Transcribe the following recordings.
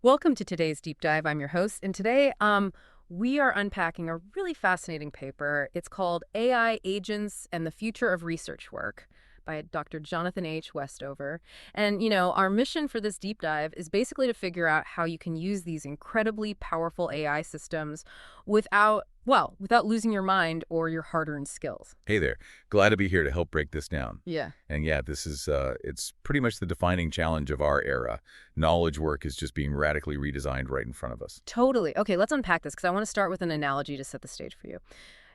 Welcome to today's deep dive. I'm your host, and today we are unpacking a really fascinating paper. It's called AI Agents and the Future of Research Work by Dr. Jonathan H. Westover. And, our mission for this deep dive is basically to figure out how you can use these incredibly powerful AI systems without losing your mind or your hard-earned skills. Hey there. Glad to be here to help break this down. Yeah. And yeah, this is, it's pretty much the defining challenge of our era. Knowledge work is just being radically redesigned right in front of us. Totally. Okay, let's unpack this because I want to start with an analogy to set the stage for you.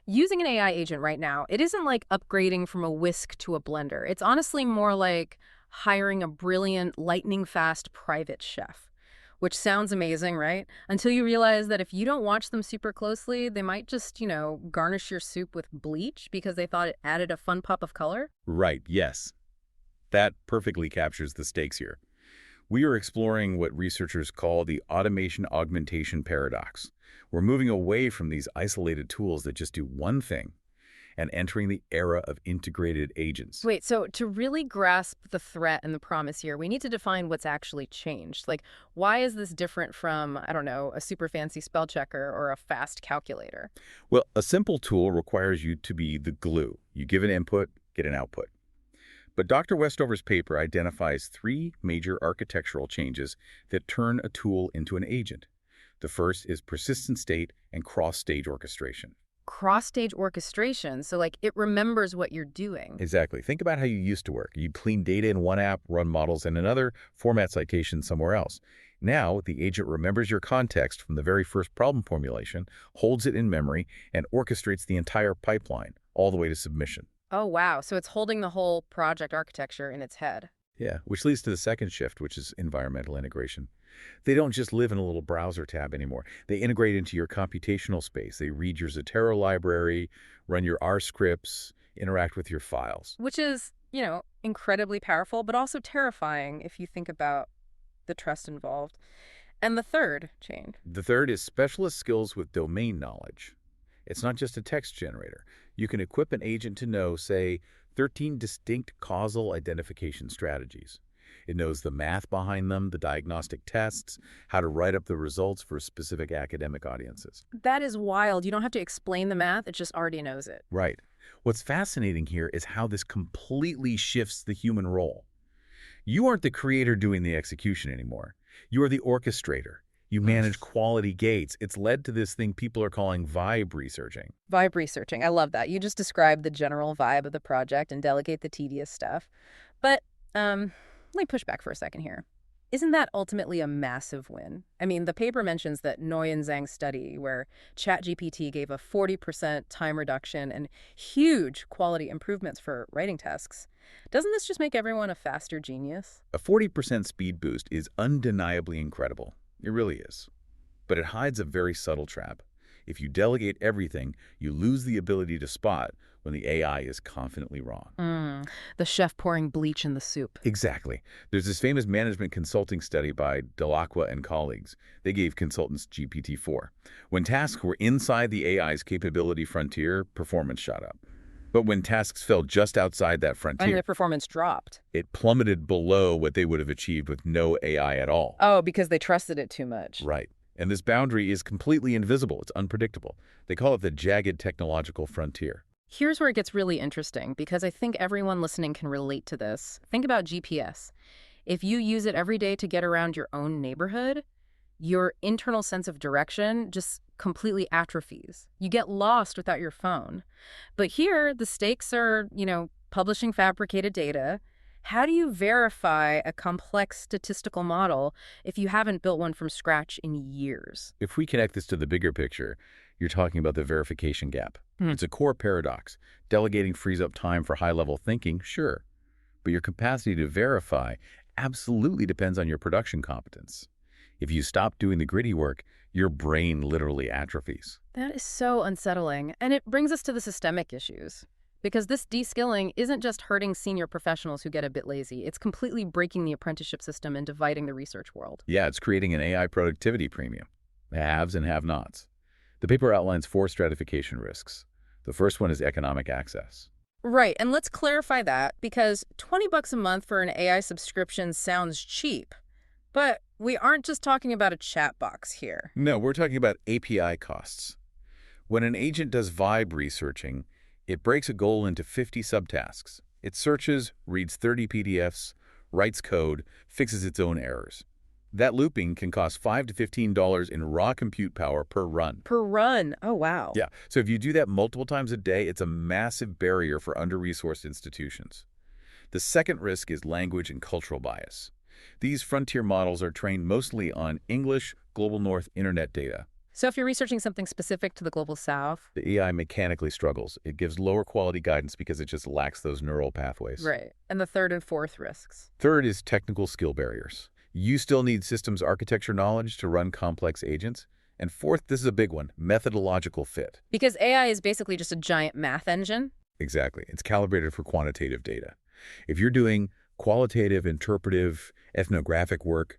Using an AI agent right now, it isn't like upgrading from a whisk to a blender. It's honestly more like hiring a brilliant, lightning-fast private chef, which sounds amazing, right? Until you realize that if you don't watch them super closely, they might just, garnish your soup with bleach because they thought it added a fun pop of color. Right, yes. That perfectly captures the stakes here. We are exploring what researchers call the automation-augmentation paradox. We're moving away from these isolated tools that just do one thing and entering the era of integrated agents. Wait, so to really grasp the threat and the promise here, we need to define what's actually changed. Like, why is this different from, I don't know, a super fancy spell checker or a fast calculator? Well, a simple tool requires you to be the glue. You give an input, get an output. But Dr. Westover's paper identifies three major architectural changes that turn a tool into an agent. The first is persistent state and cross-stage orchestration. Cross-stage orchestration, so like it remembers what you're doing. Exactly. Think about how you used to work. You'd clean data in one app, run models in another, format citations somewhere else. Now, the agent remembers your context from the very first problem formulation, holds it in memory, and orchestrates the entire pipeline, all the way to submission. Oh, wow. So it's holding the whole project architecture in its head. Yeah, which leads to the second shift, which is environmental integration. They don't just live in a little browser tab anymore. They integrate into your computational space. They read your Zotero library, run your R scripts, interact with your files. Which is, incredibly powerful, but also terrifying if you think about the trust involved. And the third change. The third is specialist skills with domain knowledge. It's not just a text generator. You can equip an agent to know, say, 13 distinct causal identification strategies. It knows the math behind them, the diagnostic tests, how to write up the results for specific academic audiences. That is wild. You don't have to explain the math. It just already knows it. Right. What's fascinating here is how this completely shifts the human role. You aren't the creator doing the execution anymore. You are the orchestrator. You manage quality gates. It's led to this thing people are calling vibe researching. Vibe researching. I love that. You just described the general vibe of the project and delegate the tedious stuff. But let me push back for a second here. Isn't that ultimately a massive win? I mean, the paper mentions that Nguyen Zhang's study where ChatGPT gave a 40% time reduction and huge quality improvements for writing tasks. Doesn't this just make everyone a faster genius? A 40% speed boost is undeniably incredible. It really is. But it hides a very subtle trap. If you delegate everything, you lose the ability to spot when the AI is confidently wrong. The chef pouring bleach in the soup. Exactly. There's this famous management consulting study by Delacqua and colleagues. They gave consultants GPT-4. When tasks were inside the AI's capability frontier, performance shot up. But when tasks fell just outside that And frontier, the performance dropped. it plummeted below what they would have achieved with no AI at all. Oh, because they trusted it too much. Right. And this boundary is completely invisible. It's unpredictable. They call it the jagged technological frontier. Here's where it gets really interesting, because I think everyone listening can relate to this. Think about GPS. If you use it every day to get around your own neighborhood, your internal sense of direction just completely atrophies. You get lost without your phone. But here, the stakes are, publishing fabricated data. How do you verify a complex statistical model if you haven't built one from scratch in years? If we connect this to the bigger picture, you're talking about the verification gap. It's a core paradox. Delegating frees up time for high-level thinking, sure. But your capacity to verify absolutely depends on your production competence. If you stop doing the gritty work, your brain literally atrophies. That is so unsettling. And it brings us to the systemic issues. Because this de-skilling isn't just hurting senior professionals who get a bit lazy. It's completely breaking the apprenticeship system and dividing the research world. Yeah, it's creating an AI productivity premium. Haves and have-nots. The paper outlines 4 stratification risks. The first one is economic access. Right, and let's clarify that because $20 a month for an AI subscription sounds cheap. But we aren't just talking about a chat box here. No, we're talking about API costs. When an agent does vibe researching, it breaks a goal into 50 subtasks. It searches, reads 30 PDFs, writes code, fixes its own errors. That looping can cost $5 to $15 in raw compute power per run. Per run. Oh, wow. Yeah, so if you do that multiple times a day, it's a massive barrier for under-resourced institutions. The second risk is language and cultural bias. These frontier models are trained mostly on English, Global North Internet data. So if you're researching something specific to the Global South... The AI mechanically struggles. It gives lower quality guidance because it just lacks those neural pathways. Right. And the third and fourth risks. Third is technical skill barriers. You still need systems architecture knowledge to run complex agents. And fourth, this is a big one, methodological fit. Because AI is basically just a giant math engine? Exactly. It's calibrated for quantitative data. If you're doing qualitative, interpretive, ethnographic work,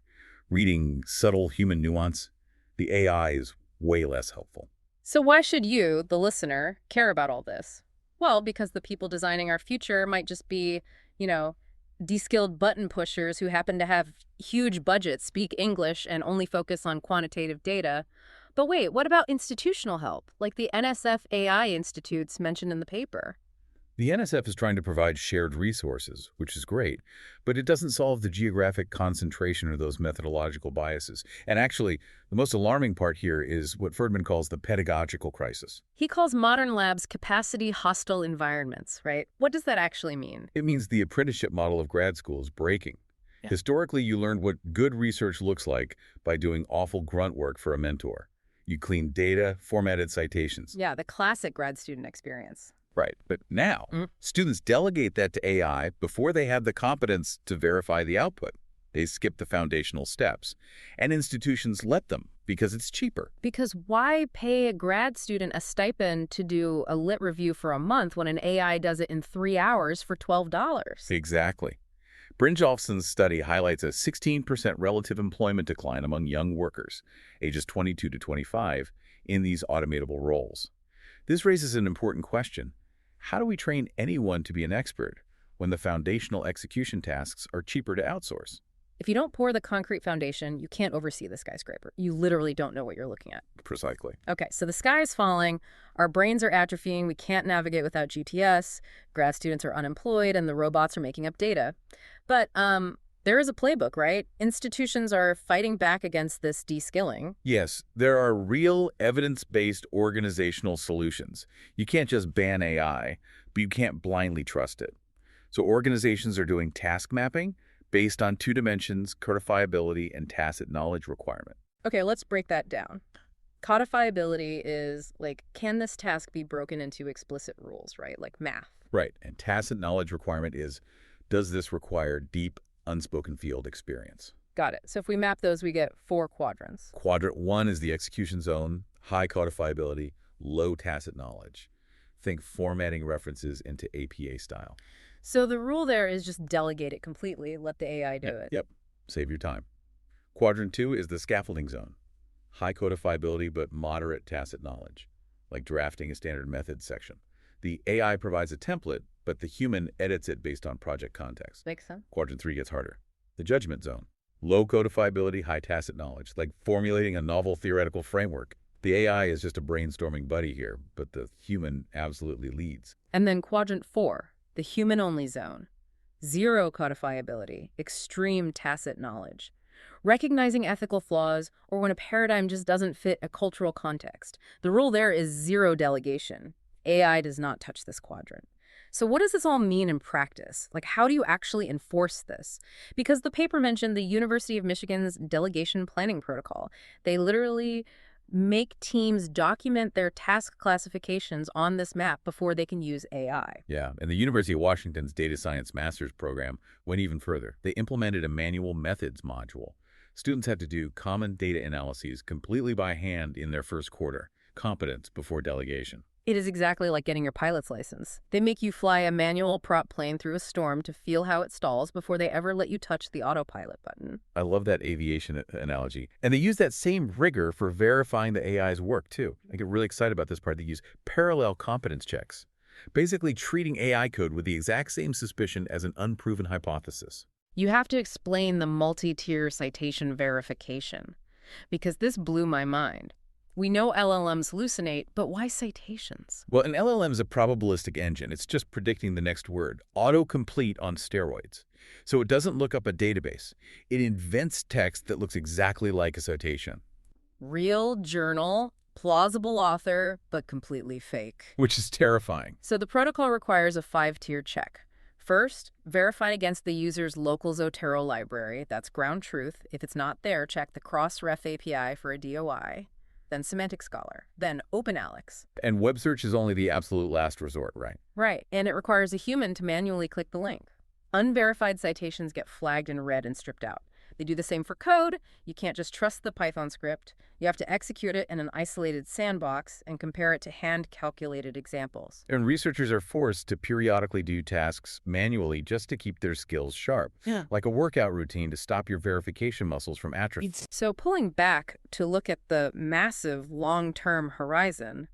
reading subtle human nuance, the AI is way less helpful. So why should you, the listener, care about all this? Well, because the people designing our future might just be, de-skilled button pushers who happen to have huge budgets, speak English, and only focus on quantitative data. But wait, what about institutional help, like the NSF AI institutes mentioned in the paper? The NSF is trying to provide shared resources, which is great, but it doesn't solve the geographic concentration or those methodological biases. And actually, the most alarming part here is what Ferdman calls the pedagogical crisis. He calls modern labs capacity-hostile environments, right? What does that actually mean? It means the apprenticeship model of grad school is breaking. Yeah. Historically, you learned what good research looks like by doing awful grunt work for a mentor. You clean data, formatted citations. Yeah, the classic grad student experience. Right. But now, students delegate that to AI before they have the competence to verify the output. They skip the foundational steps. And institutions let them because it's cheaper. Because why pay a grad student a stipend to do a lit review for a month when an AI does it in 3 hours for $12? Exactly. Brynjolfsson's study highlights a 16% relative employment decline among young workers, ages 22 to 25, in these automatable roles. This raises an important question. How do we train anyone to be an expert when the foundational execution tasks are cheaper to outsource? If you don't pour the concrete foundation, you can't oversee the skyscraper. You literally don't know what you're looking at. Precisely. Okay, so the sky is falling, our brains are atrophying, we can't navigate without GTS, grad students are unemployed, and the robots are making up data. But there is a playbook, right? Institutions are fighting back against this de-skilling. Yes, there are real evidence-based organizational solutions. You can't just ban AI, but you can't blindly trust it. So organizations are doing task mapping based on 2 dimensions, codifiability and tacit knowledge requirement. Okay, let's break that down. Codifiability is like, can this task be broken into explicit rules, right? Like math. Right, and tacit knowledge requirement is, does this require deep, unspoken field experience? Got it. So if we map those, we get 4 quadrants. Quadrant 1 is the execution zone, high codifiability, low tacit knowledge. Think formatting references into APA style. So the rule there is just delegate it completely, let the AI do it. Yep, save your time. Quadrant 2 is the scaffolding zone, high codifiability but moderate tacit knowledge, like drafting a standard methods section. The AI provides a template, but the human edits it based on project context. Makes sense. Quadrant 3 gets harder. The judgment zone. Low codifiability, high tacit knowledge, like formulating a novel theoretical framework. The AI is just a brainstorming buddy here, but the human absolutely leads. And then quadrant 4, the human-only zone. 0 codifiability, extreme tacit knowledge. Recognizing ethical flaws or when a paradigm just doesn't fit a cultural context. The rule there is 0 delegation. AI does not touch this quadrant. So what does this all mean in practice? Like, how do you actually enforce this? Because the paper mentioned the University of Michigan's delegation planning protocol. They literally make teams document their task classifications on this map before they can use AI. Yeah, and the University of Washington's data science master's program went even further. They implemented a manual methods module. Students had to do common data analyses completely by hand in their first quarter. Competence before delegation. It is exactly like getting your pilot's license. They make you fly a manual prop plane through a storm to feel how it stalls before they ever let you touch the autopilot button. I love that aviation analogy. And they use that same rigor for verifying the AI's work, too. I get really excited about this part. They use parallel competence checks, basically treating AI code with the exact same suspicion as an unproven hypothesis. You have to explain the multi-tier citation verification, because this blew my mind. We know LLMs hallucinate, but why citations? Well, an LLM is a probabilistic engine. It's just predicting the next word. Autocomplete on steroids. So it doesn't look up a database. It invents text that looks exactly like a citation. Real journal, plausible author, but completely fake. Which is terrifying. So the protocol requires a 5-tier check. First, verify against the user's local Zotero library. That's ground truth. If it's not there, check the Crossref API for a DOI. Then Semantic Scholar. Then OpenAlex. And web search is only the absolute last resort, right? Right, and it requires a human to manually click the link. Unverified citations get flagged in red and stripped out. They do the same for code. You can't just trust the Python script. You have to execute it in an isolated sandbox and compare it to hand-calculated examples. And researchers are forced to periodically do tasks manually just to keep their skills sharp. Yeah. Like a workout routine to stop your verification muscles from atrophy. So pulling back to look at the massive long-term horizon,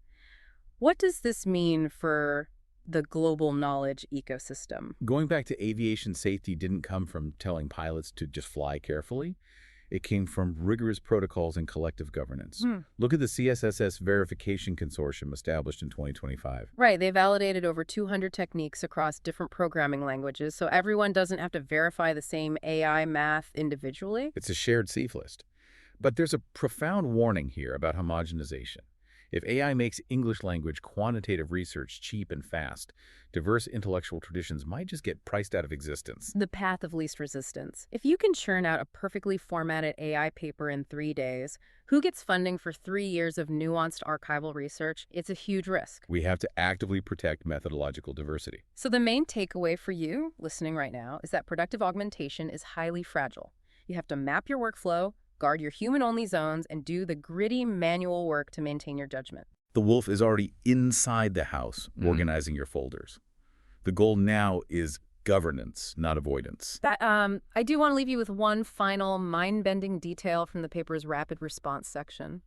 what does this mean for the global knowledge ecosystem? Going back to aviation safety didn't come from telling pilots to just fly carefully. It came from rigorous protocols and collective governance. Look at the CSSS Verification Consortium established in 2025. Right, they validated over 200 techniques across different programming languages, so everyone doesn't have to verify the same AI math individually. It's a shared safe list. But there's a profound warning here about homogenization. If AI makes English language quantitative research cheap and fast, diverse intellectual traditions might just get priced out of existence. The path of least resistance. If you can churn out a perfectly formatted AI paper in 3 days, who gets funding for 3 years of nuanced archival research? It's a huge risk. We have to actively protect methodological diversity. So the main takeaway for you listening right now is that productive augmentation is highly fragile. You have to map your workflow, guard your human-only zones, and do the gritty manual work to maintain your judgment. The wolf is already inside the house, organizing your folders. The goal now is governance, not avoidance. I do want to leave you with one final mind-bending detail from the paper's rapid response section.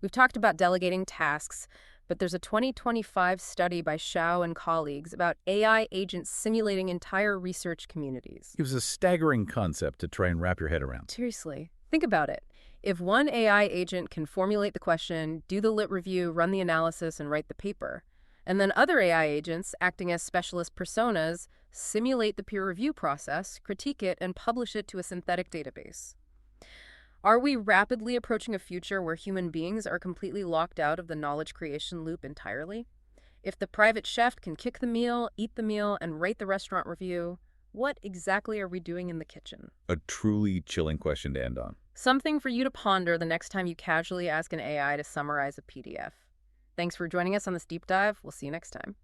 We've talked about delegating tasks, but there's a 2025 study by Shao and colleagues about AI agents simulating entire research communities. It was a staggering concept to try and wrap your head around. Seriously. Think about it. If one AI agent can formulate the question, do the lit review, run the analysis, and write the paper, and then other AI agents, acting as specialist personas, simulate the peer review process, critique it, and publish it to a synthetic database. Are we rapidly approaching a future where human beings are completely locked out of the knowledge creation loop entirely? If the private chef can cook the meal, eat the meal, and rate the restaurant review, what exactly are we doing in the kitchen? A truly chilling question to end on. Something for you to ponder the next time you casually ask an AI to summarize a PDF. Thanks for joining us on this deep dive. We'll see you next time.